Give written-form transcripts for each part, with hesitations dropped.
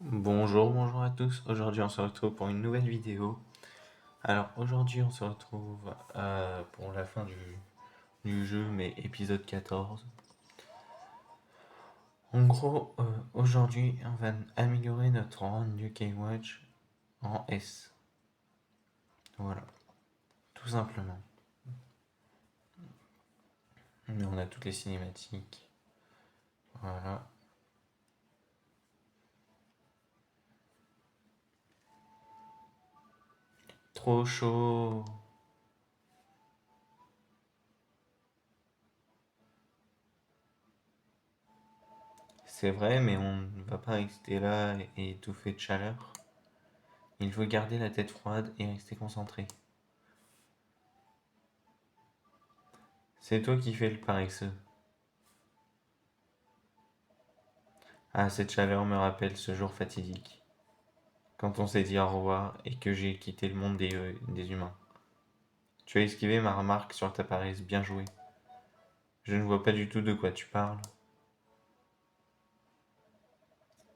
Bonjour à tous. Aujourd'hui, on se retrouve pour une nouvelle vidéo. Alors, aujourd'hui, on se retrouve pour la fin du jeu, mais épisode 14. En gros, aujourd'hui, on va améliorer notre rang UK Watch en S. Voilà, tout simplement. Mais on a toutes les cinématiques. Voilà. Trop chaud. C'est vrai, mais on ne va pas rester là et étouffer de chaleur. Il faut garder la tête froide et rester concentré. C'est toi qui fais le paresseux. Ah, cette chaleur me rappelle ce jour fatidique, quand on s'est dit au revoir et que j'ai quitté le monde des humains. Tu as esquivé ma remarque sur ta paresse, bien joué. Je ne vois pas du tout de quoi tu parles.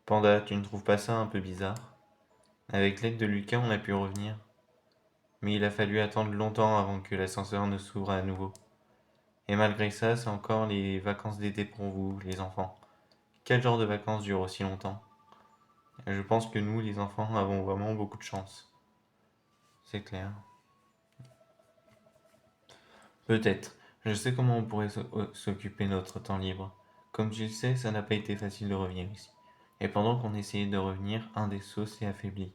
Panda, tu ne trouves pas ça un peu bizarre? Avec l'aide de Lucas, on a pu revenir. Mais il a fallu attendre longtemps avant que l'ascenseur ne s'ouvre à nouveau. Et malgré ça, c'est encore les vacances d'été pour vous, les enfants. Quel genre de vacances durent aussi longtemps? Je pense que nous, les enfants, avons vraiment beaucoup de chance. C'est clair. Peut-être. Je sais comment on pourrait s'occuper notre temps libre. Comme tu le sais, ça n'a pas été facile de revenir ici. Et pendant qu'on essayait de revenir, un des sceaux s'est affaibli.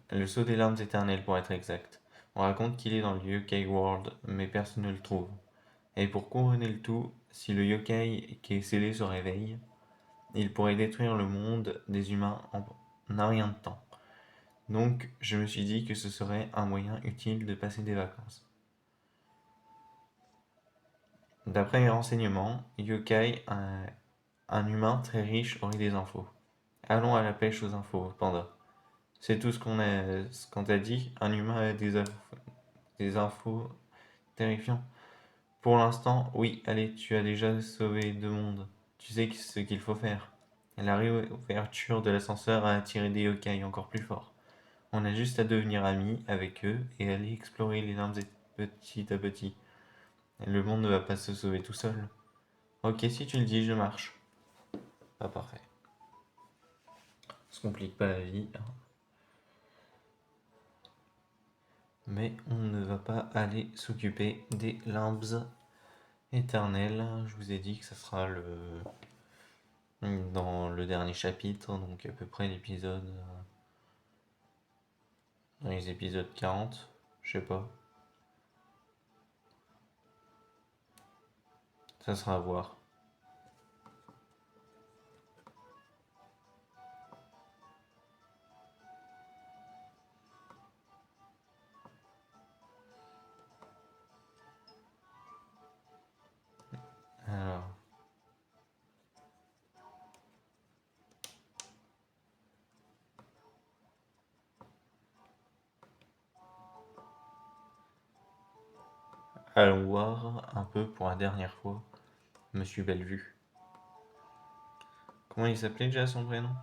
Le sceau des larmes éternelles pour être exact. On raconte qu'il est dans le Yokai World, mais personne ne le trouve. Et pour couronner le tout, si le yokai qui est scellé se réveille, il pourrait détruire le monde des humains en un rien de temps. Donc je me suis dit que ce serait un moyen utile de passer des vacances. D'après mes renseignements, Yokai, un humain très riche, aurait des infos. Allons à la pêche aux infos, Panda. C'est tout ce qu'on t'a dit. Un humain a des infos terrifiantes. Pour l'instant, oui, allez, tu as déjà sauvé deux mondes. Tu sais ce qu'il faut faire. La réouverture de l'ascenseur a attiré des yokai encore plus forts. On a juste à devenir amis avec eux et aller explorer les limbs petit à petit. Le monde ne va pas se sauver tout seul. Ok, si tu le dis, je marche. Pas parfait. On se complique pas la vie, hein. Mais on ne va pas aller s'occuper des limbs éternels. Je vous ai dit que ça sera dans le dernier chapitre, donc à peu près dans les épisodes 40, je sais pas. Ça sera à voir. Alors, allons voir un peu pour la dernière fois Monsieur Bellevue. Comment il s'appelait déjà son prénom?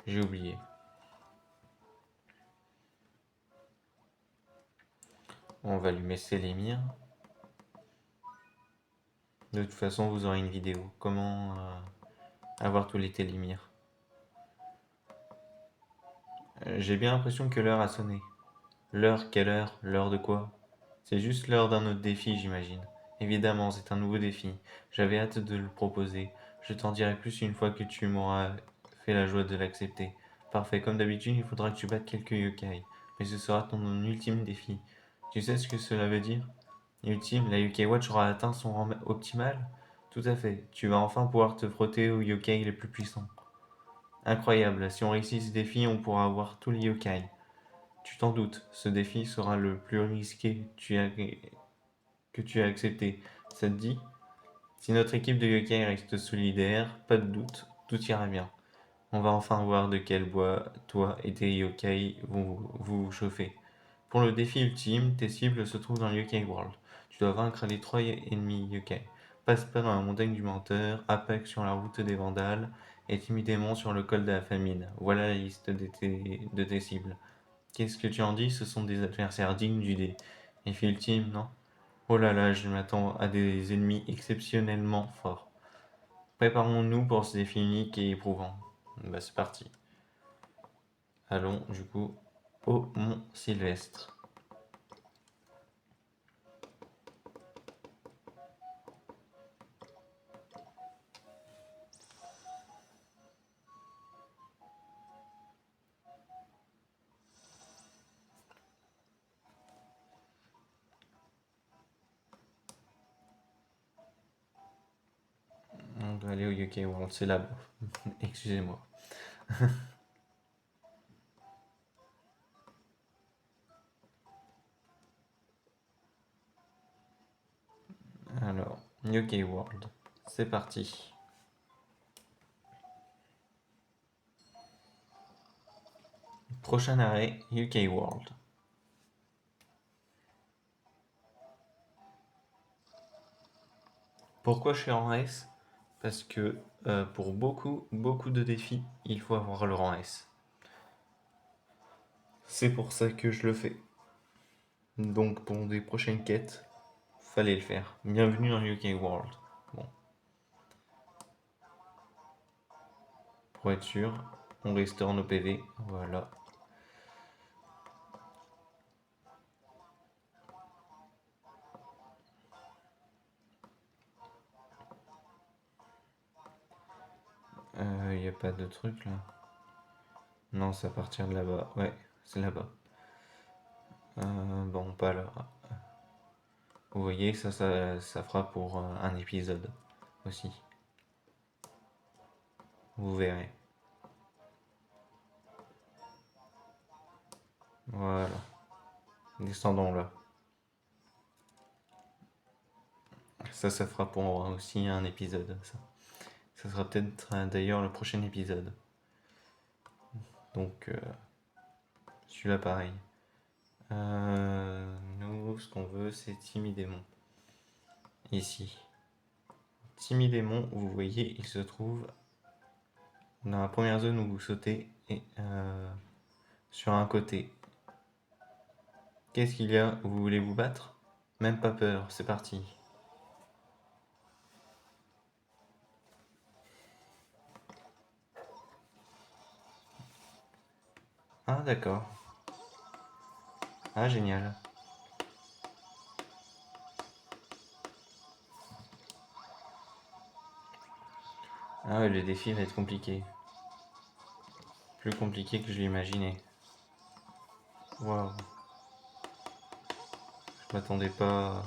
J'ai oublié. On va lui mettre Sélémir. De toute façon, vous aurez une vidéo. Comment avoir tous les Télémir. J'ai bien l'impression que l'heure a sonné. L'heure, quelle heure? L'heure de quoi? C'est juste l'heure d'un autre défi, j'imagine. Évidemment, c'est un nouveau défi. J'avais hâte de le proposer. Je t'en dirai plus une fois que tu m'auras fait la joie de l'accepter. Parfait, comme d'habitude, il faudra que tu battes quelques yokai. Mais ce sera ton ultime défi. Tu sais ce que cela veut dire? Ultime, la Yokai Watch aura atteint son rang optimal? Tout à fait. Tu vas enfin pouvoir te frotter aux yokai les plus puissants. Incroyable, si on réussit ce défi, on pourra avoir tous les yokai. Tu t'en doutes, ce défi sera le plus risqué que tu as accepté. Ça te dit? Si notre équipe de yokai reste solidaire, pas de doute, tout ira bien. On va enfin voir de quel bois toi et tes yokai vont vous chauffer. Pour le défi ultime, tes cibles se trouvent dans le Yokai World. Tu dois vaincre les trois ennemis yokai. passe pas dans la montagne du menteur, Apex sur la route des vandales, et timidement sur le col de la famine. Voilà la liste de tes cibles. Qu'est-ce que tu en dis? Ce sont des adversaires dignes du dé. Et Phil Team, non? Oh là là, je m'attends à des ennemis exceptionnellement forts. Préparons-nous pour ce défi unique et éprouvant. Bah c'est parti. Allons du coup au Mont Sylvestre. On va aller au UK World, c'est là-bas. Excusez-moi. Alors, UK World, c'est parti. Prochain arrêt, UK World. Pourquoi je suis en S? Parce que pour beaucoup de défis, il faut avoir le rang S. C'est pour ça que je le fais. Donc pour des prochaines quêtes, fallait le faire. Bienvenue dans UK World. Bon, pour être sûr, on restaure nos PV. Voilà. Il n'y a pas de truc là. Non, c'est à partir de là-bas. Ouais, c'est là-bas. Bon, pas là. Vous voyez, ça fera pour un épisode aussi. Vous verrez. Voilà. Descendons là. Ça fera pour aussi un épisode. Ça sera peut-être d'ailleurs le prochain épisode. Donc, celui-là pareil. Nous, ce qu'on veut, c'est timidement. Ici. Timidement, vous voyez, il se trouve dans la première zone où vous sautez et sur un côté. Qu'est-ce qu'il y a? Vous voulez vous battre? Même pas peur, c'est parti. Ah d'accord. Ah génial. Ah ouais, le défi va être compliqué. Plus compliqué que je l'imaginais. Waouh. Je m'attendais pas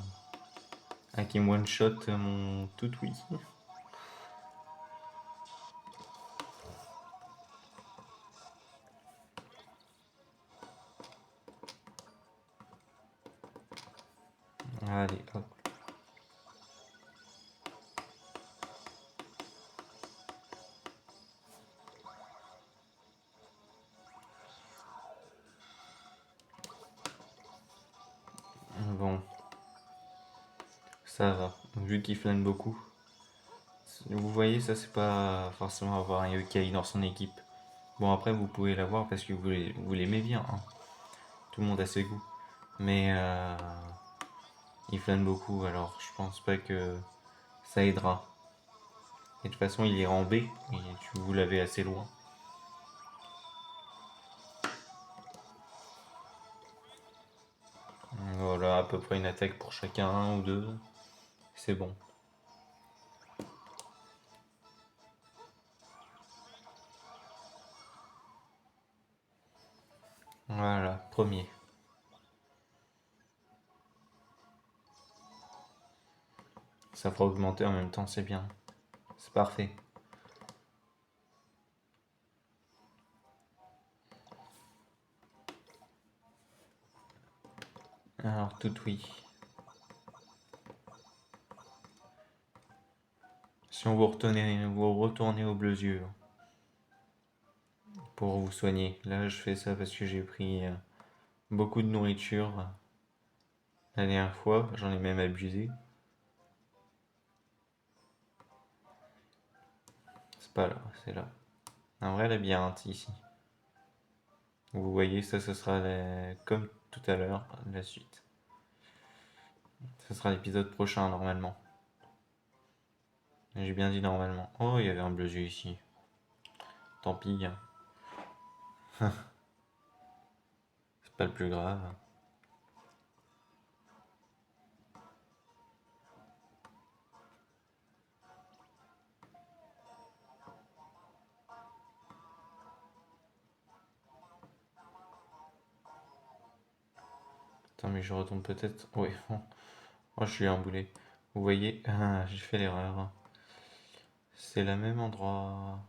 à qu'il me one-shot mon tout oui. Allez, hop. Bon, ça va. Vu qu'il flâne beaucoup. Vous voyez, ça c'est pas forcément avoir un yokai dans son équipe. Bon après vous pouvez l'avoir parce que vous l'aimez bien, hein. Tout le monde a ses goûts. Mais il flâne beaucoup alors je pense pas que ça aidera. Et de toute façon il est en B et vous l'avez assez loin. Voilà, à peu près une attaque pour chacun, un ou deux. C'est bon. Voilà, premier. Ça fera augmenter en même temps, c'est bien. C'est parfait. Alors, tout oui. Si on vous retournez au bleu yeux pour vous soigner. Là, je fais ça parce que j'ai pris beaucoup de nourriture la dernière fois. J'en ai même abusé. pas là, c'est là. Un vrai labyrinthe ici. Vous voyez, ça, ce sera comme tout à l'heure, la suite. Ce sera l'épisode prochain, normalement. J'ai bien dit normalement. Oh, il y avait un bleu yeux ici. Tant pis. C'est pas le plus grave. Attends, mais je retombe peut-être. Oui. Oh, je suis un boulet. Vous voyez, j'ai fait l'erreur. C'est le même endroit.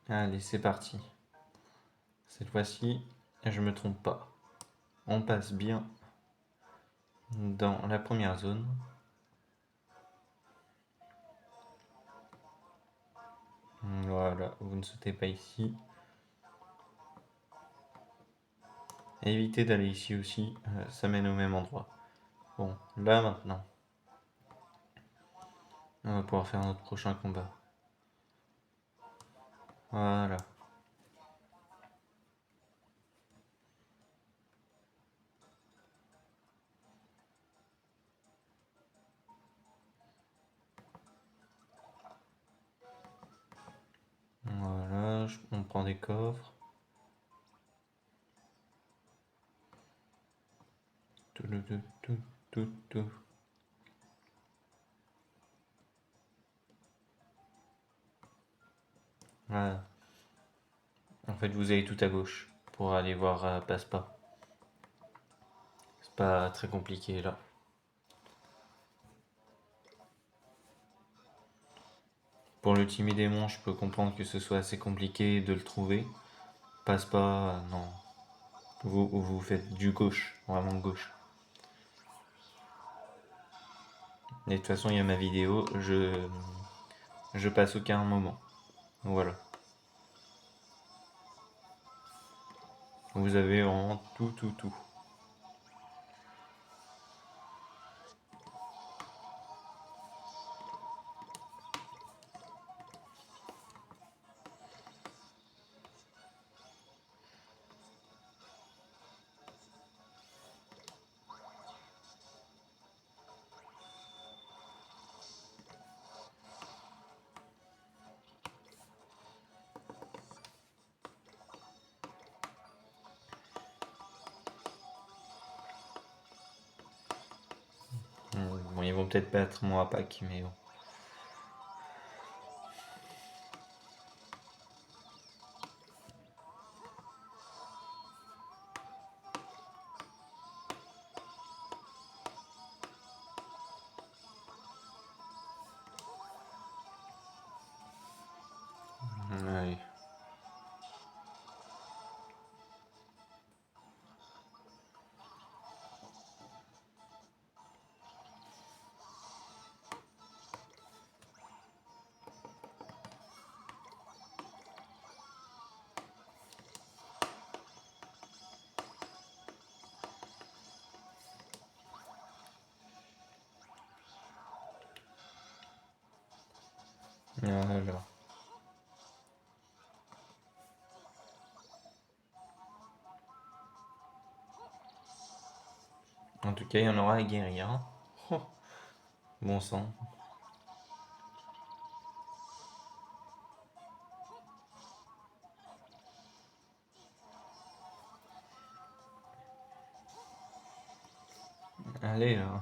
Allez, c'est parti. Cette fois-ci, je me trompe pas. On passe bien dans la première zone. Voilà, vous ne sautez pas ici. Évitez d'aller ici aussi, ça mène au même endroit. Bon, là maintenant, on va pouvoir faire notre prochain combat. Voilà. Voilà, on prend des coffres. Tout, tout, tout, tout, tout. Voilà. En fait, vous avez tout à gauche pour aller voir Passe-Pas. C'est pas très compliqué là. Pour le timide démon, je peux comprendre que ce soit assez compliqué de le trouver. Passe-Pas, non. Vous faites du gauche, vraiment gauche. Et de toute façon, il y a ma vidéo, je passe aucun moment. Voilà. Vous avez vraiment tout, tout, tout. Bon, ils vont peut-être pas être moi à Pâques, mais bon. Allez. Alors. En tout cas, il y en aura à guérir. Hein. Oh, bon sang. Allez là.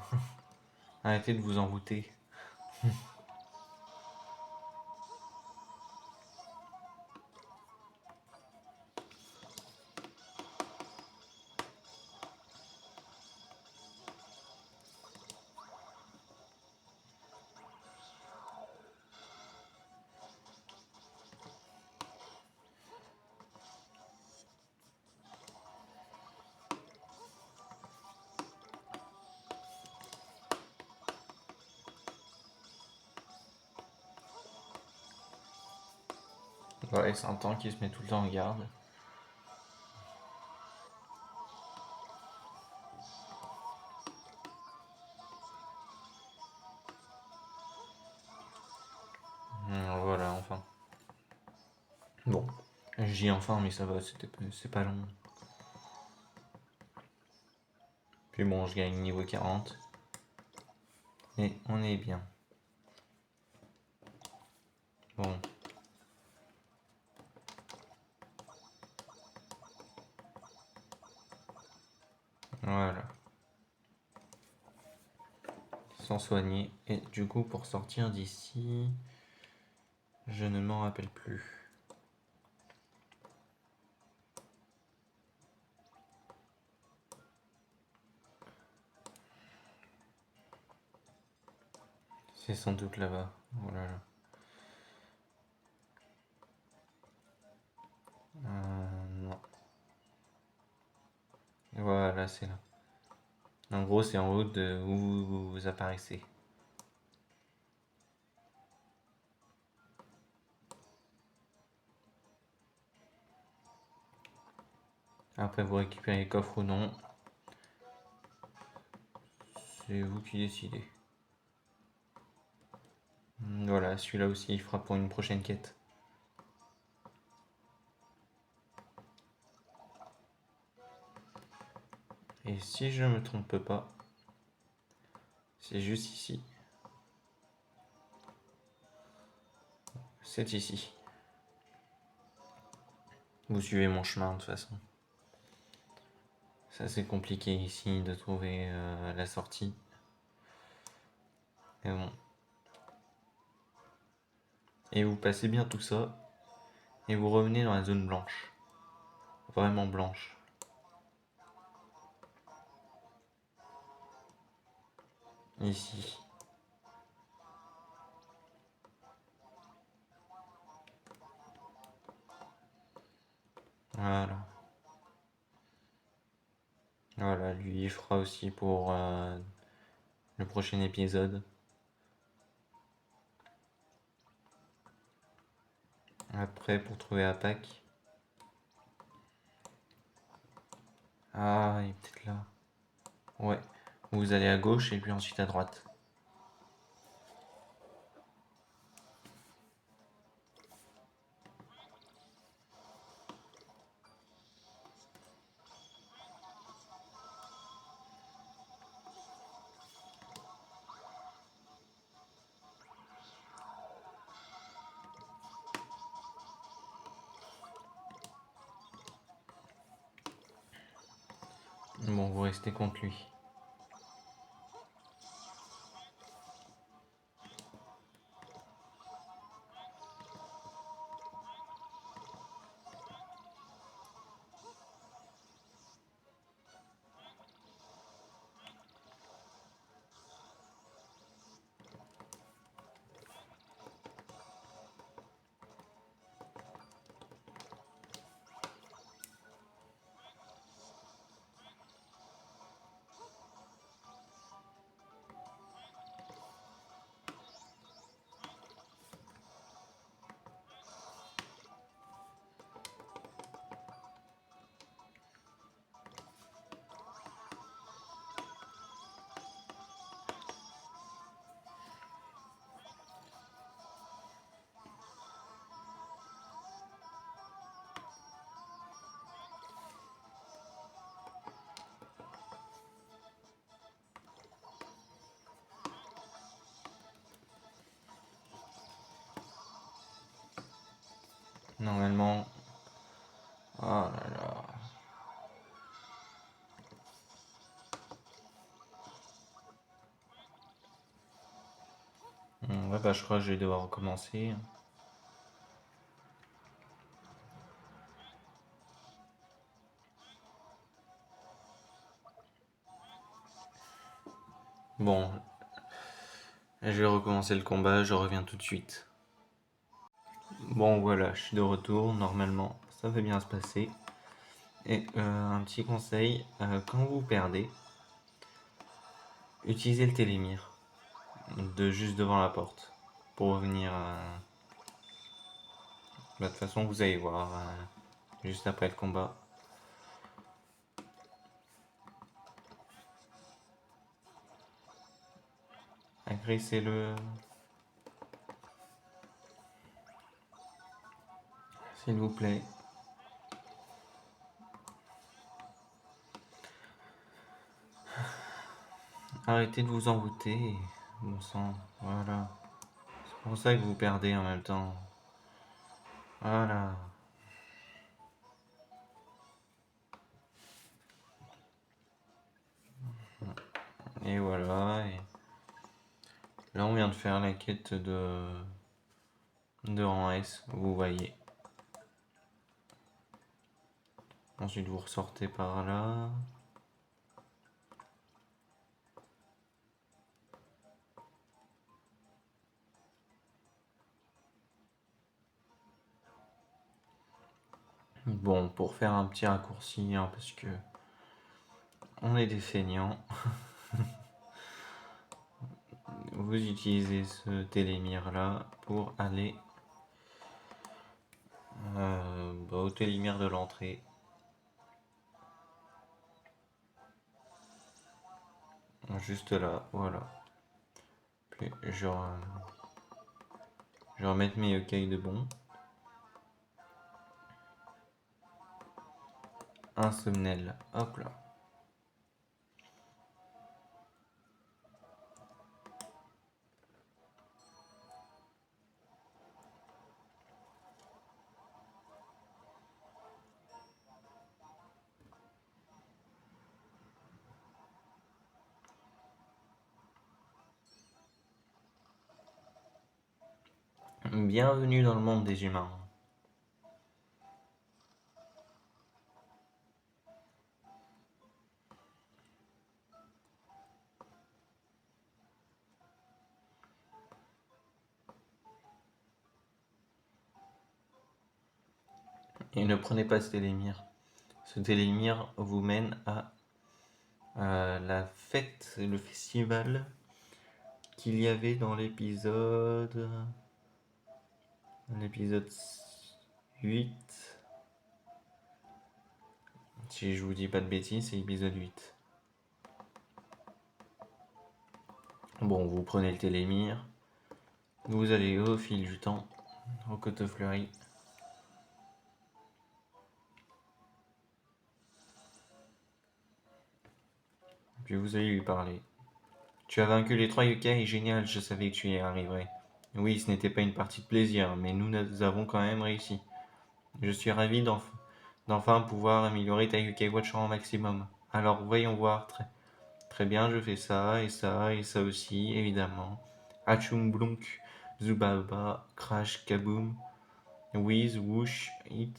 Arrêtez de vous envoûter. Ouais, c'est un temps qui se met tout le temps en garde. J'ai enfin, mais ça va, c'est pas long. Puis bon, je gagne niveau 40. Et on est bien. Bon. Voilà. Sans soigner. Et du coup, pour sortir d'ici, je ne m'en rappelle plus. C'est sans doute là-bas. Oh là là. Non. Voilà, c'est là. En gros, c'est en haut de où vous apparaissez. Après, vous récupérez les coffres ou non. C'est vous qui décidez. Voilà, celui-là aussi, il fera pour une prochaine quête. Et si je me trompe pas, c'est juste ici. C'est ici. Vous suivez mon chemin de toute façon. C'est assez compliqué ici de trouver la sortie. Mais bon. Et vous passez bien tout ça. Et vous revenez dans la zone blanche. Vraiment blanche. Ici. Voilà. Voilà, lui il fera aussi pour le prochain épisode. Après, pour trouver Apak. Ah, il est peut-être là. Ouais. Vous allez à gauche et puis ensuite à droite. Bon, vous restez contre lui. Normalement. Oh là là. Ouais, bah je crois que je vais devoir recommencer. Bon, je vais recommencer le combat, je reviens tout de suite. Bon voilà, je suis de retour, normalement ça va bien se passer. Et un petit conseil, quand vous perdez, utilisez le télémire, de juste devant la porte, pour revenir. Bah, de toute façon vous allez voir, juste après le combat. Agressez-le, s'il vous plaît. Arrêtez de vous envoûter. Bon sang, voilà. C'est pour ça que vous perdez en même temps. Voilà. Et voilà. Et là, on vient de faire la quête de rang S, vous voyez. Ensuite, vous ressortez par là. Bon, pour faire un petit raccourci, hein, parce que on est des feignants, vous utilisez ce télémire là pour aller au télémire de l'entrée. Juste là, voilà. Puis je vais remettre mes yokai de bon. Un somnel, hop là. Bienvenue dans le monde des humains. Et ne prenez pas ce télémire. Ce télémire vous mène à la fête, le festival qu'il y avait dans l'épisode 8. Si je vous dis pas de bêtises, c'est l'épisode 8. Bon, vous prenez le télémire, vous allez au fil du temps, au Coteau Fleuri. Puis vous allez lui parler. Tu as vaincu les 3 yokai, génial, je savais que tu y arriverais. Oui, ce n'était pas une partie de plaisir, mais nous avons quand même réussi. Je suis ravi d'enfin pouvoir améliorer ta yokai watch en maximum. Alors voyons voir. Très bien, je fais ça, et ça, et ça aussi, évidemment. Achum blunk, zubaba, crash, kaboom. Whiz, whoosh, hit,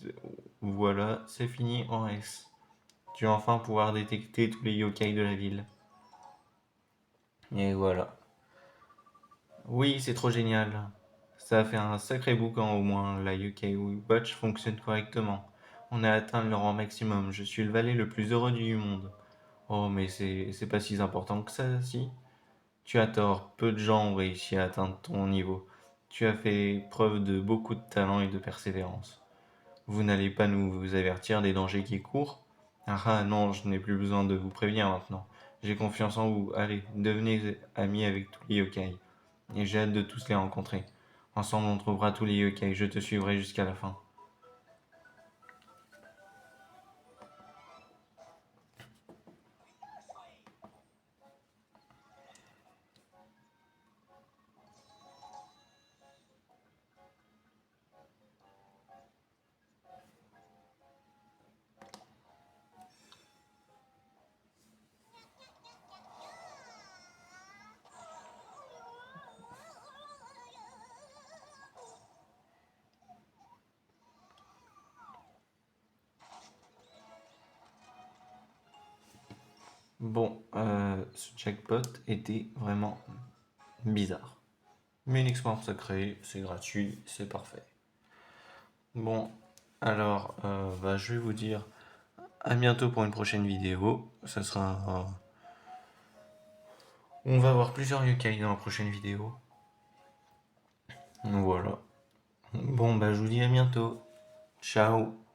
voilà, c'est fini en S. Tu vas enfin pouvoir détecter tous les yokai de la ville. Et voilà. Oui, c'est trop génial. Ça a fait un sacré boucan au moins, la yokai Watch fonctionne correctement. On a atteint le rang maximum, je suis le valet le plus heureux du monde. Oh, mais c'est pas si important que ça, si? Tu as tort, peu de gens ont réussi à atteindre ton niveau. Tu as fait preuve de beaucoup de talent et de persévérance. Vous n'allez pas nous avertir des dangers qui courent? Ah ah non, je n'ai plus besoin de vous prévenir maintenant. J'ai confiance en vous. Allez, devenez amis avec tous les yokai. Et j'ai hâte de tous les rencontrer. Ensemble, on trouvera tous les yokai. Je te suivrai jusqu'à la fin. Bon, ce jackpot était vraiment bizarre. Mais une expérience secrète, c'est gratuit, c'est parfait. Bon, alors, je vais vous dire à bientôt pour une prochaine vidéo. Ça sera. On va voir plusieurs yokai dans la prochaine vidéo. Voilà. Bon, je vous dis à bientôt. Ciao.